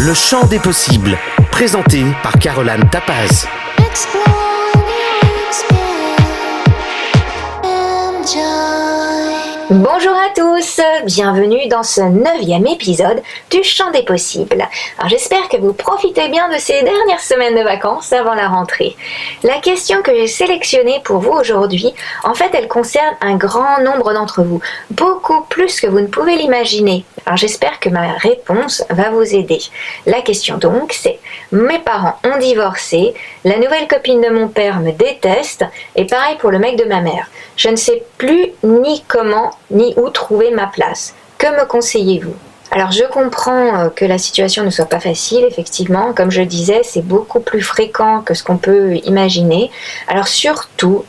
Le champ des possibles, présenté par Caroline Tapaz. Bonjour à tous, bienvenue dans ce 9e épisode du Champ des possibles. Alors j'espère que vous profitez bien de ces dernières semaines de vacances avant la rentrée. La question que j'ai sélectionnée pour vous aujourd'hui, en fait elle concerne un grand nombre d'entre vous, beaucoup plus que vous ne pouvez l'imaginer. Alors j'espère que ma réponse va vous aider. La question donc c'est: mes parents ont divorcé, la nouvelle copine de mon père me déteste, et pareil pour le mec de ma mère. Je ne sais plus ni comment ni où trouver ma place. Que me conseillez-vous ? Alors je comprends que la situation ne soit pas facile, effectivement. Comme je disais, c'est beaucoup plus fréquent que ce qu'on peut imaginer. Alors surtout,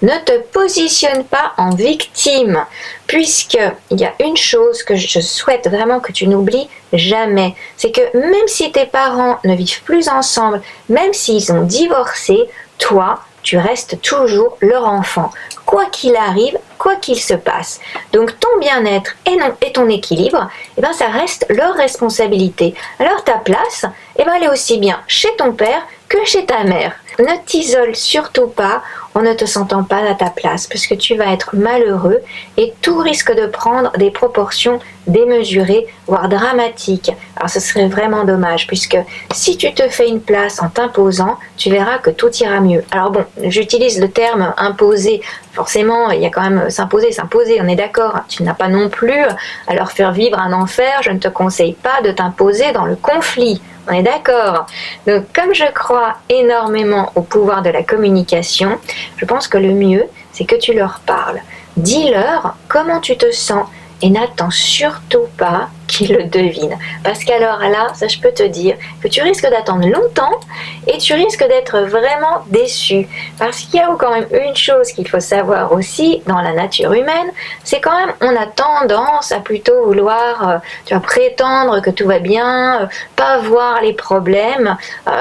ne te positionne pas en victime, puisqu'il y a une chose que je souhaite vraiment que tu n'oublies jamais, c'est que même si tes parents ne vivent plus ensemble, même s'ils ont divorcé, toi, tu restes toujours leur enfant, quoi qu'il arrive, quoi qu'il se passe. Donc ton bien-être et ton équilibre, ça reste leur responsabilité. Alors ta place, elle est aussi bien chez ton père que chez ta mère. Ne t'isole surtout pas en ne te sentant pas à ta place, parce que tu vas être malheureux et tout risque de prendre des proportions démesurées, voire dramatiques. Alors ce serait vraiment dommage, puisque si tu te fais une place en t'imposant, tu verras que tout ira mieux. Alors bon, j'utilise le terme imposer, forcément il y a quand même s'imposer, on est d'accord, tu n'as pas non plus à leur faire vivre un enfer, je ne te conseille pas de t'imposer dans le conflit. On est d'accord. Donc, comme je crois énormément au pouvoir de la communication, je pense que le mieux, c'est que tu leur parles. Dis-leur comment tu te sens et n'attends surtout pas qu'ils le devinent. Parce qu'alors là, ça je peux te dire que tu risques d'attendre longtemps et tu risques d'être vraiment déçu. Parce qu'il y a quand même une chose qu'il faut savoir aussi dans la nature humaine, c'est quand même on a tendance à plutôt vouloir prétendre que tout va bien, pas voir les problèmes,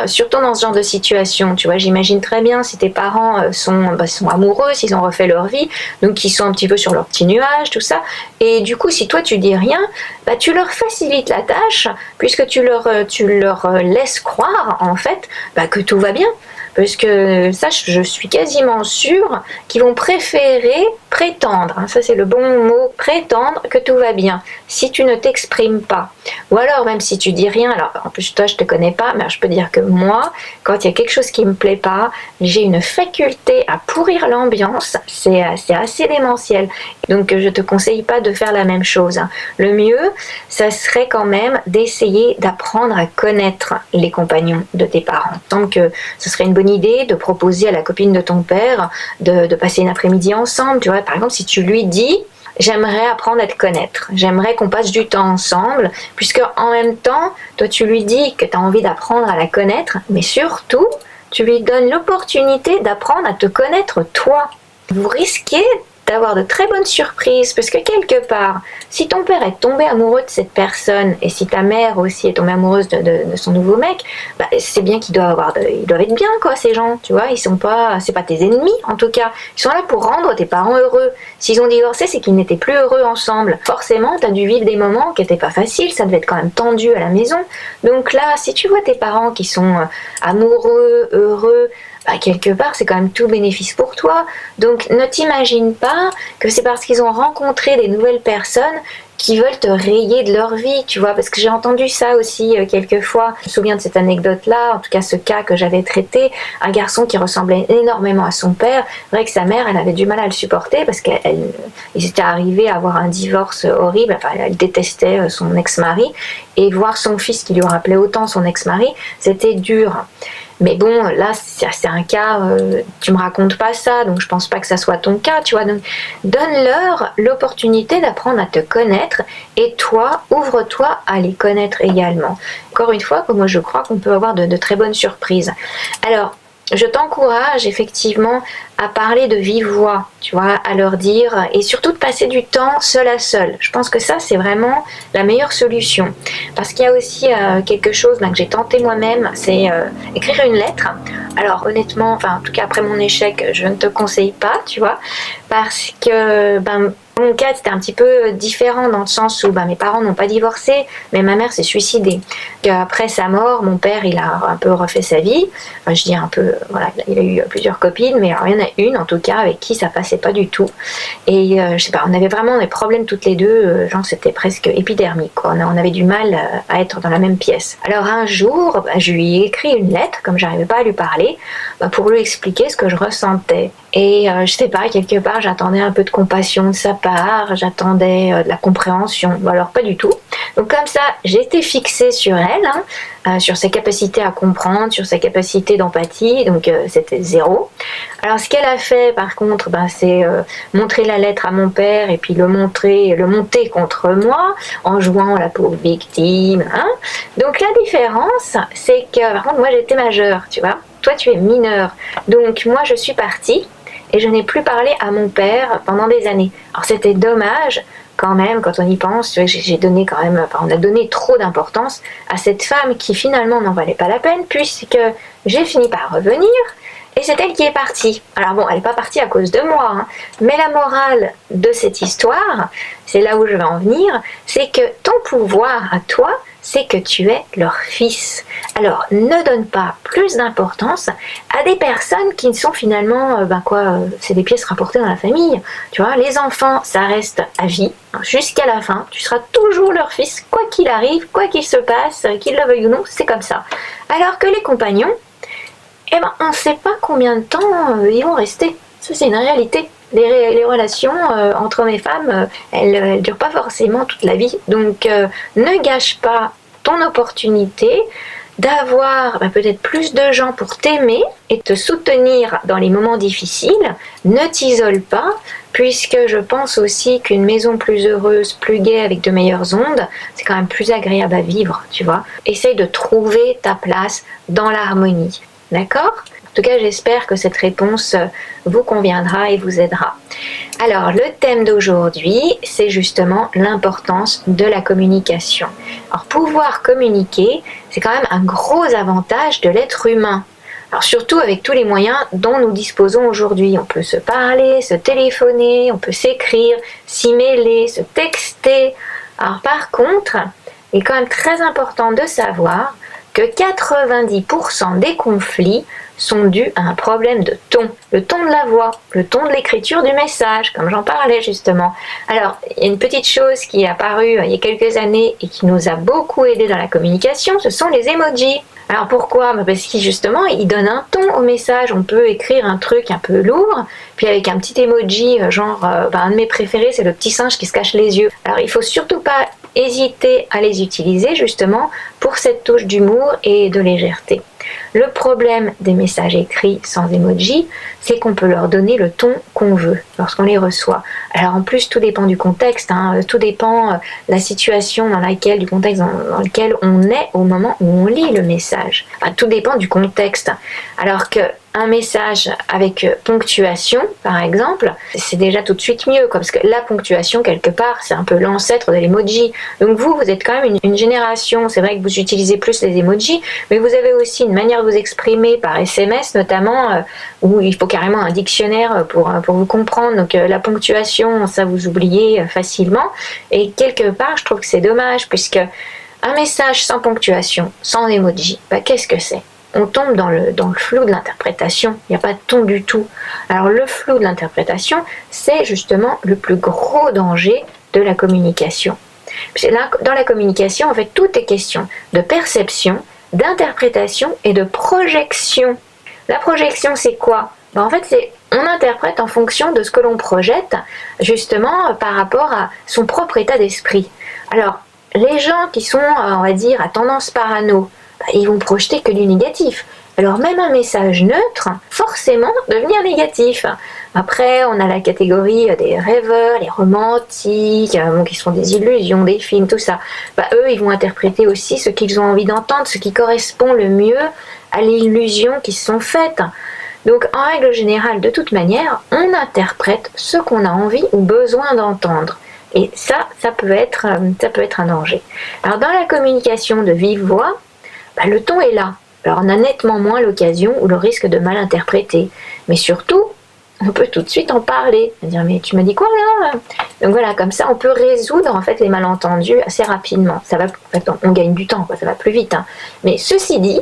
surtout dans ce genre de situation. Tu vois, j'imagine très bien si tes parents sont amoureux, s'ils ont refait leur vie, donc ils sont un petit peu sur leur petit nuage, tout ça, et du coup si toi tu dis rien, tu leur facilites la tâche, puisque tu leur laisses croire en fait que tout va bien. Parce que ça, je suis quasiment sûre qu'ils vont préférer prétendre, ça c'est le bon mot, prétendre que tout va bien, si tu ne t'exprimes pas. Ou alors même si tu dis rien, alors en plus toi je te connais pas, mais je peux dire que moi, quand il y a quelque chose qui me plaît pas, j'ai une faculté à pourrir l'ambiance, c'est assez démentiel. Donc je te conseille pas de faire la même chose. Le mieux, ça serait quand même d'essayer d'apprendre à connaître les compagnons de tes parents. Donc ce serait une bonne idée de proposer à la copine de ton père de passer une après-midi ensemble. Tu vois, par exemple, si tu lui dis: j'aimerais apprendre à te connaître, j'aimerais qu'on passe du temps ensemble, puisque en même temps, toi tu lui dis que tu as envie d'apprendre à la connaître, mais surtout, tu lui donnes l'opportunité d'apprendre à te connaître toi. Vous risquez d'avoir de très bonnes surprises, parce que quelque part, si ton père est tombé amoureux de cette personne, et si ta mère aussi est tombée amoureuse de son nouveau mec, c'est bien qu'ils doivent être bien, quoi, ces gens, tu vois, c'est pas tes ennemis, en tout cas, ils sont là pour rendre tes parents heureux. S'ils ont divorcé, c'est qu'ils n'étaient plus heureux ensemble. Forcément, t'as dû vivre des moments qui n'étaient pas faciles, ça devait être quand même tendu à la maison. Donc là, si tu vois tes parents qui sont amoureux, heureux, quelque part, c'est quand même tout bénéfice pour toi. Donc, ne t'imagine pas que c'est parce qu'ils ont rencontré des nouvelles personnes qui veulent te rayer de leur vie, tu vois, parce que j'ai entendu ça aussi quelques fois. Je me souviens de cette anecdote-là, en tout cas ce cas que j'avais traité, un garçon qui ressemblait énormément à son père. C'est vrai que sa mère, elle avait du mal à le supporter parce qu'ils étaient arrivés à avoir un divorce horrible, enfin, elle détestait son ex-mari, et voir son fils qui lui rappelait autant son ex-mari, c'était dur. Mais bon, là, c'est un cas, tu me racontes pas ça, donc je pense pas que ça soit ton cas, tu vois. Donc, donne-leur l'opportunité d'apprendre à te connaître, et toi, ouvre-toi à les connaître également. Encore une fois, moi, je crois qu'on peut avoir de très bonnes surprises. Alors, je t'encourage effectivement à parler de vive voix, tu vois, à leur dire, et surtout de passer du temps seul à seul. Je pense que ça, c'est vraiment la meilleure solution. Parce qu'il y a aussi quelque chose que j'ai tenté moi-même, c'est écrire une lettre. Alors honnêtement, en tout cas après mon échec, je ne te conseille pas, tu vois, parce que Dans mon cas, c'était un petit peu différent dans le sens où mes parents n'ont pas divorcé, mais ma mère s'est suicidée. Après sa mort, mon père, il a un peu refait sa vie. Enfin, je dis un peu, voilà, il a eu plusieurs copines, mais alors, il y en a une en tout cas avec qui ça passait pas du tout. Et je sais pas, on avait vraiment des problèmes toutes les deux, genre c'était presque épidermique, quoi. On avait du mal à être dans la même pièce. Alors un jour, je lui ai écrit une lettre, comme j'arrivais pas à lui parler, pour lui expliquer ce que je ressentais. Et je sais pas, quelque part, j'attendais un peu de compassion de sa part, j'attendais de la compréhension. Bon, alors pas du tout. Donc comme ça, j'ai été fixée sur elle, sur sa capacité à comprendre, sur sa capacité d'empathie, donc c'était zéro. Alors ce qu'elle a fait par contre, c'est montrer la lettre à mon père et puis le monter contre moi en jouant la pauvre victime. Donc la différence, c'est que par contre moi j'étais majeure, tu vois. Toi tu es mineure. Donc moi je suis partie et je n'ai plus parlé à mon père pendant des années. Alors c'était dommage quand même, quand on y pense, j'ai donné quand même, on a donné trop d'importance à cette femme qui finalement n'en valait pas la peine, puisque j'ai fini par revenir, et c'est elle qui est partie. Alors bon, elle n'est pas partie à cause de moi, mais la morale de cette histoire, c'est là où je vais en venir, c'est que ton pouvoir à toi, c'est que tu es leur fils. Alors, ne donne pas plus d'importance à des personnes qui ne sont finalement, c'est des pièces rapportées dans la famille. Tu vois, les enfants, ça reste à vie, jusqu'à la fin. Tu seras toujours leur fils, quoi qu'il arrive, quoi qu'il se passe, qu'ils le veuillent ou non, c'est comme ça. Alors que les compagnons, on ne sait pas combien de temps ils vont rester. Ça, c'est une réalité. Les relations entre hommes et femmes, elles ne durent pas forcément toute la vie. Donc, ne gâche pas ton opportunité d'avoir peut-être plus de gens pour t'aimer et te soutenir dans les moments difficiles. Ne t'isole pas, puisque je pense aussi qu'une maison plus heureuse, plus gaie, avec de meilleures ondes, c'est quand même plus agréable à vivre, tu vois. Essaye de trouver ta place dans l'harmonie. D'accord ? En tout cas, j'espère que cette réponse vous conviendra et vous aidera. Alors, le thème d'aujourd'hui, c'est justement l'importance de la communication. Alors, pouvoir communiquer, c'est quand même un gros avantage de l'être humain. Alors, surtout avec tous les moyens dont nous disposons aujourd'hui. On peut se parler, se téléphoner, on peut s'écrire, s'y mêler, se texter. Alors, par contre, il est quand même très important de savoir que 90% des conflits sont dus à un problème de ton. Le ton de la voix, le ton de l'écriture du message, comme j'en parlais justement. Alors, il y a une petite chose qui est apparue il y a quelques années et qui nous a beaucoup aidé dans la communication, ce sont les emojis. Alors pourquoi ? Parce qu'ils justement, ils donnent un ton au message. On peut écrire un truc un peu lourd, puis avec un petit emoji, un de mes préférés, c'est le petit singe qui se cache les yeux. Alors il faut surtout pas hésiter à les utiliser justement pour cette touche d'humour et de légèreté. Le problème des messages écrits sans emoji, c'est qu'on peut leur donner le ton qu'on veut lorsqu'on les reçoit. Alors en plus, tout dépend du contexte, tout dépend de la situation du contexte dans lequel on est au moment où on lit le message. Tout dépend du contexte. Alors que un message avec ponctuation, par exemple, c'est déjà tout de suite mieux, parce que la ponctuation, quelque part, c'est un peu l'ancêtre de l'emoji. Donc vous êtes quand même une génération, c'est vrai que vous utilisez plus les emojis, mais vous avez aussi une manière de vous exprimer par SMS, notamment, où il faut carrément un dictionnaire pour vous comprendre. Donc la ponctuation, ça vous oubliez facilement. Et quelque part, je trouve que c'est dommage, puisque un message sans ponctuation, sans emoji, qu'est-ce que c'est ? On tombe dans le flou de l'interprétation. Il n'y a pas de ton du tout. Alors le flou de l'interprétation, c'est justement le plus gros danger de la communication. Dans la communication, en fait, tout est question de perception, d'interprétation et de projection. La projection, c'est quoi ? En fait, on interprète en fonction de ce que l'on projette, justement par rapport à son propre état d'esprit. Alors, les gens qui sont, on va dire, à tendance parano, ils vont projeter que du négatif. Alors même un message neutre, forcément, devenir négatif. Après, on a la catégorie des rêveurs, les romantiques, qui sont des illusions, des films, tout ça. Eux, ils vont interpréter aussi ce qu'ils ont envie d'entendre, ce qui correspond le mieux à l'illusion qu'ils se sont faites. Donc, en règle générale, de toute manière, on interprète ce qu'on a envie ou besoin d'entendre. Et ça peut être un danger. Alors, dans la communication de vive voix, le ton est là. Alors on a nettement moins l'occasion ou le risque de mal interpréter. Mais surtout, on peut tout de suite en parler, dire mais tu m'as dit quoi là? Donc voilà, comme ça on peut résoudre en fait les malentendus assez rapidement. Ça va, en fait, on gagne du temps, quoi, ça va plus vite. Hein. Mais ceci dit,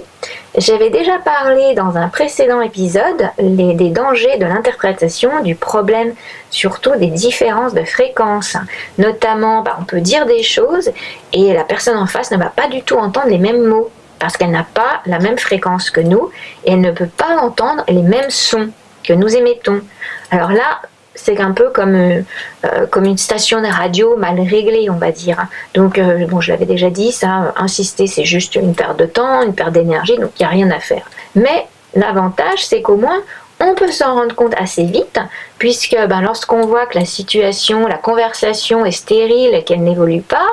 j'avais déjà parlé dans un précédent épisode des dangers de l'interprétation, du problème, surtout des différences de fréquence. Notamment, on peut dire des choses et la personne en face ne va pas du tout entendre les mêmes mots parce qu'elle n'a pas la même fréquence que nous et elle ne peut pas entendre les mêmes sons que nous émettons. Alors là, c'est un peu comme une station de radio mal réglée, on va dire. Donc, bon, je l'avais déjà dit, ça, insister, c'est juste une perte de temps, une perte d'énergie, donc il n'y a rien à faire. Mais l'avantage, c'est qu'au moins, on peut s'en rendre compte assez vite, puisque lorsqu'on voit que la situation, la conversation est stérile et qu'elle n'évolue pas,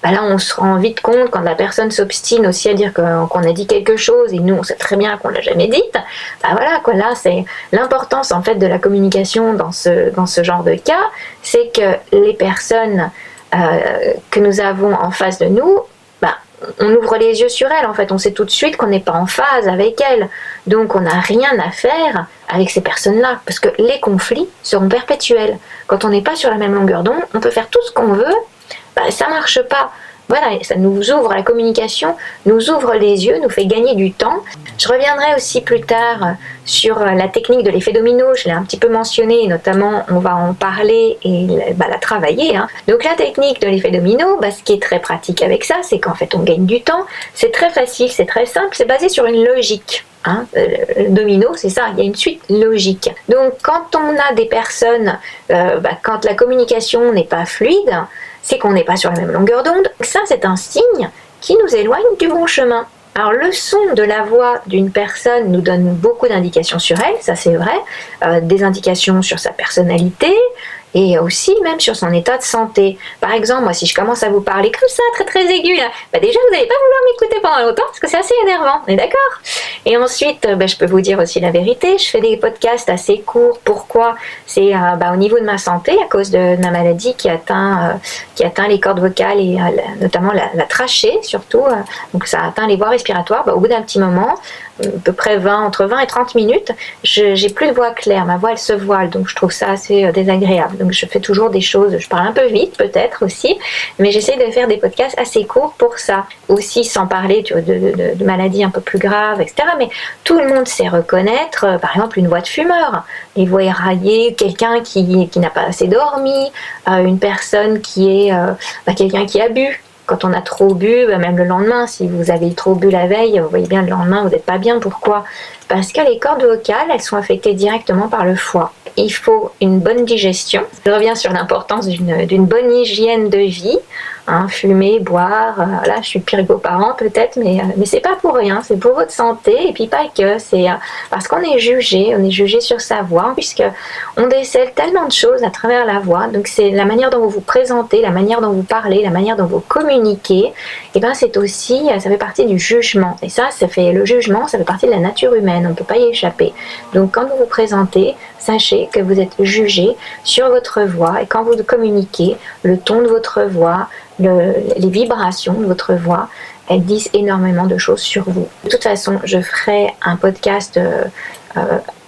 là on se rend vite compte quand la personne s'obstine aussi à dire qu'on a dit quelque chose et nous on sait très bien qu'on l'a jamais dite. Voilà quoi, là c'est l'importance en fait de la communication dans ce genre de cas, c'est que les personnes que nous avons en face de nous, on ouvre les yeux sur elles, en fait, on sait tout de suite qu'on n'est pas en phase avec elles, donc on n'a rien à faire avec ces personnes-là, parce que les conflits seront perpétuels. Quand on n'est pas sur la même longueur d'onde, on peut faire tout ce qu'on veut, ça marche pas. Voilà, ça nous ouvre la communication, nous ouvre les yeux, nous fait gagner du temps. Je reviendrai aussi plus tard sur la technique de l'effet domino, je l'ai un petit peu mentionné, notamment on va en parler et la travailler. Hein. Donc la technique de l'effet domino, ce qui est très pratique avec ça, c'est qu'en fait on gagne du temps, c'est très facile, c'est très simple, c'est basé sur une logique. Hein, le domino, c'est ça, il y a une suite logique. Donc quand on a des personnes, quand la communication n'est pas fluide, c'est qu'on n'est pas sur la même longueur d'onde. Ça, c'est un signe qui nous éloigne du bon chemin. Alors, le son de la voix d'une personne nous donne beaucoup d'indications sur elle, ça c'est vrai, des indications sur sa personnalité, et aussi même sur son état de santé. Par exemple, moi si je commence à vous parler comme ça, très très aigu, là, déjà vous n'allez pas vouloir m'écouter pendant longtemps parce que c'est assez énervant, on est d'accord? Et ensuite, je peux vous dire aussi la vérité, je fais des podcasts assez courts. Pourquoi? C'est au niveau de ma santé, à cause de ma maladie qui atteint les cordes vocales et notamment la trachée surtout, donc ça atteint les voies respiratoires. Au bout d'un petit moment, à peu près entre 20 et 30 minutes, j'ai plus de voix claire, ma voix elle se voile, donc je trouve ça assez désagréable. Donc je fais toujours des choses, je parle un peu vite peut-être aussi, mais j'essaie de faire des podcasts assez courts pour ça. Aussi sans parler de maladies un peu plus graves, etc. Mais tout le monde sait reconnaître, par exemple, une voix de fumeur, les voix éraillées, quelqu'un qui n'a pas assez dormi, une personne qui est quelqu'un qui a bu. Quand on a trop bu, même le lendemain, si vous avez trop bu la veille, vous voyez bien le lendemain, vous n'êtes pas bien. Pourquoi? Parce que les cordes vocales, elles sont affectées directement par le foie. Il faut une bonne digestion. Je reviens sur l'importance d'une bonne hygiène de vie. Hein, fumer, boire, là je suis pire que vos parents peut-être, mais c'est pas pour rien, c'est pour votre santé, et puis pas que, c'est parce qu'on est jugé sur sa voix, puisque on décèle tellement de choses à travers la voix, donc c'est la manière dont vous vous présentez, la manière dont vous parlez, la manière dont vous communiquez, et c'est aussi, ça fait partie du jugement, et le jugement, ça fait partie de la nature humaine, on ne peut pas y échapper. Donc quand vous vous présentez, sachez que vous êtes jugé sur votre voix, et quand vous communiquez, le ton de votre voix, les vibrations de votre voix, elles disent énormément de choses sur vous. De toute façon, je ferai un podcast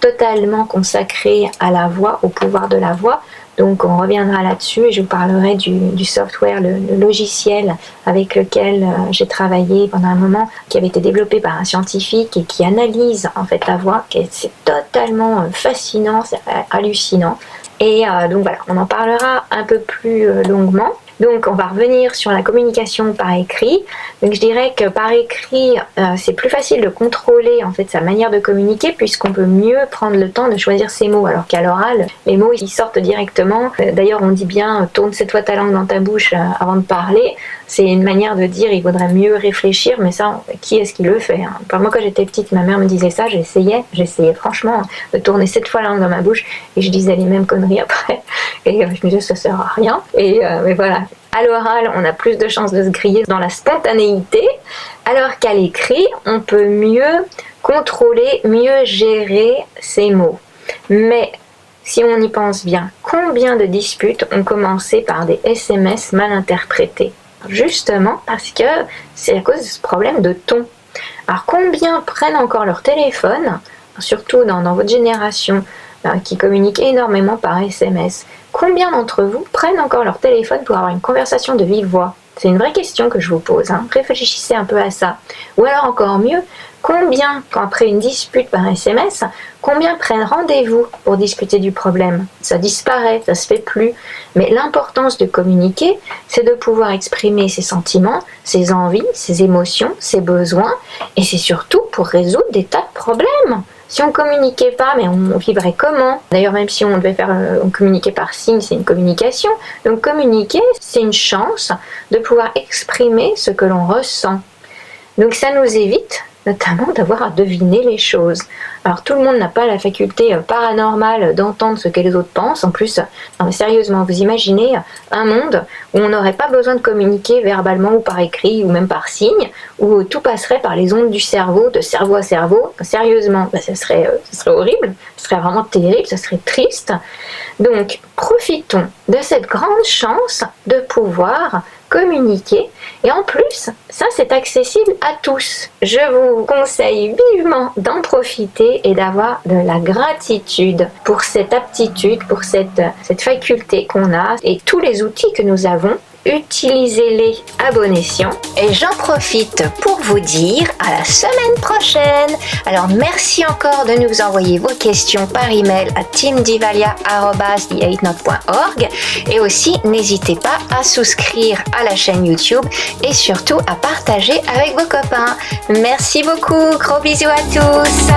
totalement consacré à la voix, au pouvoir de la voix. Donc on reviendra là-dessus et je vous parlerai du software, le logiciel avec lequel j'ai travaillé pendant un moment, qui avait été développé par un scientifique et qui analyse en fait la voix. C'est totalement fascinant, c'est hallucinant. Et donc voilà, on en parlera un peu plus longuement. Donc on va revenir sur la communication par écrit. Donc je dirais que par écrit, c'est plus facile de contrôler en fait sa manière de communiquer, puisqu'on peut mieux prendre le temps de choisir ses mots, alors qu'à l'oral, les mots ils sortent directement. D'ailleurs on dit bien tourne cette fois ta langue dans ta bouche avant de parler. C'est une manière de dire il vaudrait mieux réfléchir, mais ça, qui est-ce qui le fait? Moi quand j'étais petite, ma mère me disait ça, j'essayais franchement de tourner 7 fois la langue dans ma bouche et je disais les mêmes conneries après. Et je me disais ça sert à rien. Mais voilà. À l'oral, on a plus de chances de se griller dans la spontanéité, alors qu'à l'écrit, on peut mieux contrôler, mieux gérer ses mots. Mais si on y pense bien, combien de disputes ont commencé par des SMS mal interprétés? Justement parce que c'est à cause de ce problème de ton. Alors combien prennent encore leur téléphone, surtout dans votre génération, qui communiquent énormément par SMS. Combien d'entre vous prennent encore leur téléphone pour avoir une conversation de vive voix? C'est une vraie question que je vous pose. Réfléchissez un peu à ça. Ou alors encore mieux, combien, quand après une dispute par SMS, combien prennent rendez-vous pour discuter du problème? Ça disparaît, ça se fait plus. Mais l'importance de communiquer, c'est de pouvoir exprimer ses sentiments, ses envies, ses émotions, ses besoins, et c'est surtout pour résoudre des tas de problèmes. Si on communiquait pas, mais on vivrait comment? D'ailleurs, même si on communiquait par signe, c'est une communication. Donc communiquer, c'est une chance de pouvoir exprimer ce que l'on ressent. Donc ça nous évite notamment d'avoir à deviner les choses. Alors tout le monde n'a pas la faculté paranormale d'entendre ce que les autres pensent. En plus, non mais sérieusement, vous imaginez un monde où on n'aurait pas besoin de communiquer verbalement ou par écrit ou même par signe, où tout passerait par les ondes du cerveau, de cerveau à cerveau. Sérieusement, ça serait horrible, ce serait vraiment terrible, ça serait triste. Donc profitons de cette grande chance de pouvoir communiquer, et en plus ça c'est accessible à tous. Je vous conseille vivement d'en profiter et d'avoir de la gratitude pour cette aptitude, pour cette faculté qu'on a, et tous les outils que nous avons. Utilisez-les à bon escient. Et j'en profite pour vous dire à la semaine prochaine. Alors merci encore de nous envoyer vos questions par email à teamdivalia@the8not.org, et aussi n'hésitez pas à souscrire à la chaîne YouTube et surtout à partager avec vos copains. Merci beaucoup, gros bisous à tous.